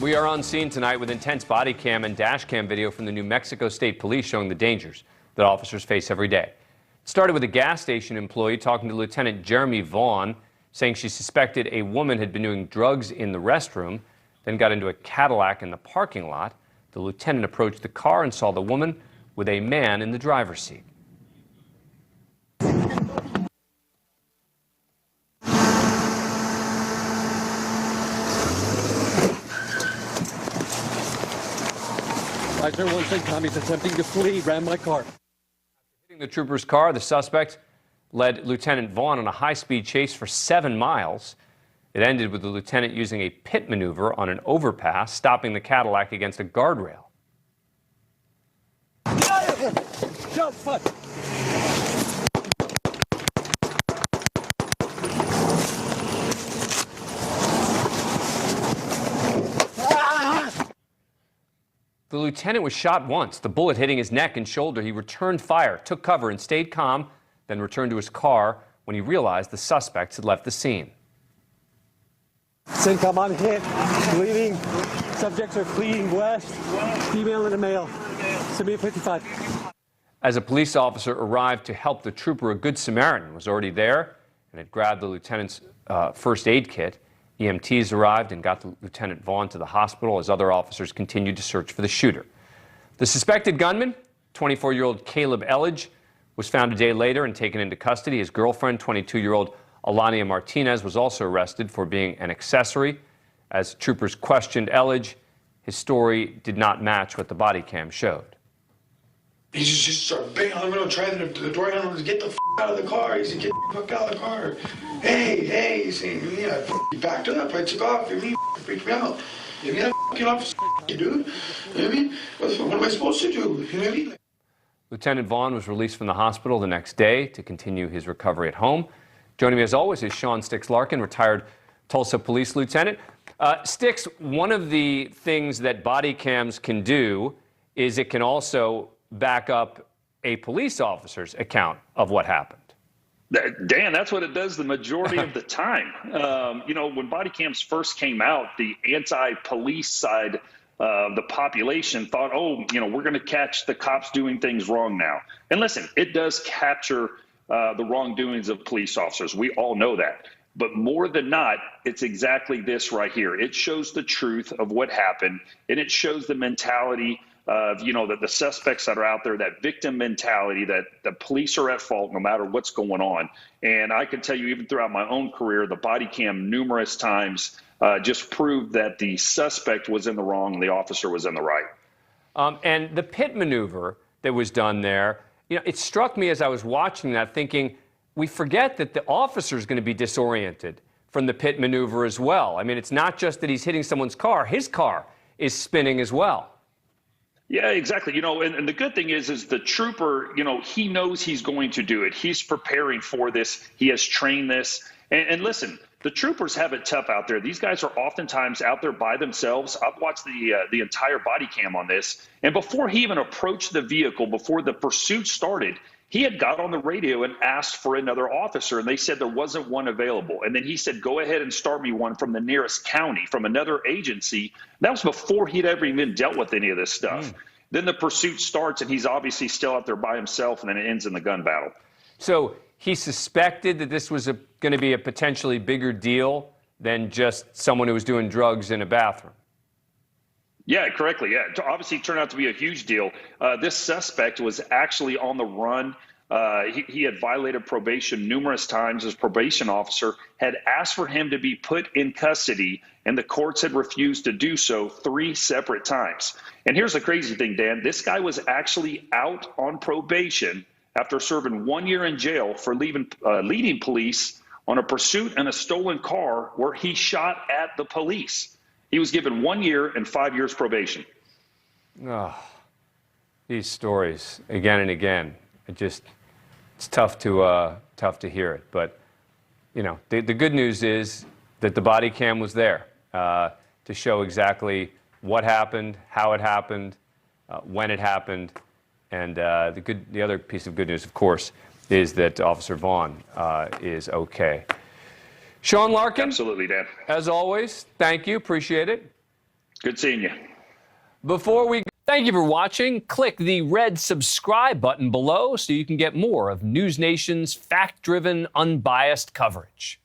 We are on scene tonight with intense body cam and dash cam video from the New Mexico State Police showing the dangers that officers face every day. It started with a gas station employee talking to Lieutenant Jeremy Vaughn, saying she suspected a woman had been doing drugs in the restroom, then got into a Cadillac in the parking lot. The lieutenant approached the car and saw the woman with a man in the driver's seat. I turn one thing, Tommy's attempting to flee, ran my car. Hitting the trooper's car, the suspect led Lieutenant Vaughn on a high-speed chase for 7 miles. It ended with the lieutenant using a pit maneuver on an overpass, stopping the Cadillac against a guardrail. Jump, fuck! The lieutenant was shot once, the bullet hitting his neck and shoulder. He returned fire, took cover, and stayed calm, then returned to his car when he realized the suspects had left the scene. CENTCOM on hit, bleeding. Subjects are fleeing west, female and a male. Send me a 55. As a police officer arrived to help the trooper, a good Samaritan was already there and had grabbed the lieutenant's first aid kit. EMTs arrived and got Lieutenant Vaughn to the hospital as other officers continued to search for the shooter. The suspected gunman, 24-year-old Caleb Elledge, was found a day later and taken into custody. His girlfriend, 22-year-old Alania Martinez, was also arrested for being an accessory. As troopers questioned Elledge, his story did not match what the body cam showed. He just started banging on the window, trying the door handle to get the out of the car. He said, "Get the fuck out of the car." Hey, he's saying, "Yeah, he backed up. I took off. You mean freaked me out? You mean fucking officer, dude? You know what I mean? What am I supposed to do? You know what I mean?" Lieutenant Vaughn was released from the hospital the next day to continue his recovery at home. Joining me as always is Sean Sticks Larkin, retired Tulsa police lieutenant. Sticks, one of the things that body cams can do is it can also back up a police officer's account of what happened. Dan, that's what it does the majority of the time. When body cams first came out, the anti-police side of the population thought, we're going to catch the cops doing things wrong now. And listen, it does capture the wrongdoings of police officers. We all know that. But more than not, it's exactly this right here. It shows the truth of what happened, and it shows the mentality of, that the suspects that are out there, that victim mentality, that the police are at fault no matter what's going on. And I can tell you, even throughout my own career, the body cam numerous times just proved that the suspect was in the wrong and the officer was in the right. And the pit maneuver that was done there, it struck me as I was watching that thinking, we forget that the officer is going to be disoriented from the pit maneuver as well. I mean, it's not just that he's hitting someone's car. His car is spinning as well. Yeah, exactly. And the good thing is the trooper, he knows he's going to do it. He's preparing for this. He has trained this. And listen, the troopers have it tough out there. These guys are oftentimes out there by themselves. I've watched the entire body cam on this. And before he even approached the vehicle, before the pursuit started, he had got on the radio and asked for another officer, and they said there wasn't one available. And then he said, "Go ahead and start me one from the nearest county, from another agency." That was before he'd ever even dealt with any of this stuff. Then the pursuit starts, and he's obviously still out there by himself, and then it ends in the gun battle. So he suspected that this was going to be a potentially bigger deal than just someone who was doing drugs in a bathroom. Yeah, correctly. Yeah, obviously it turned out to be a huge deal. This suspect was actually on the run. He had violated probation numerous times. His probation officer had asked for him to be put in custody, and the courts had refused to do so 3 separate times. And here's the crazy thing, Dan. This guy was actually out on probation after serving 1 year in jail for leading police on a pursuit in a stolen car where he shot at the police. He was given 1 year and 5 years probation. Oh, these stories again and again. It's tough to hear it. But the good news is that the body cam was there to show exactly what happened, how it happened, when it happened, and the other piece of good news, of course, is that Officer Vaughn is okay. Sean Larkin. Absolutely, Dan. As always, thank you. Appreciate it. Good seeing you. Before we thank you for watching. Click the red subscribe button below so you can get more of NewsNation's fact-driven, unbiased coverage.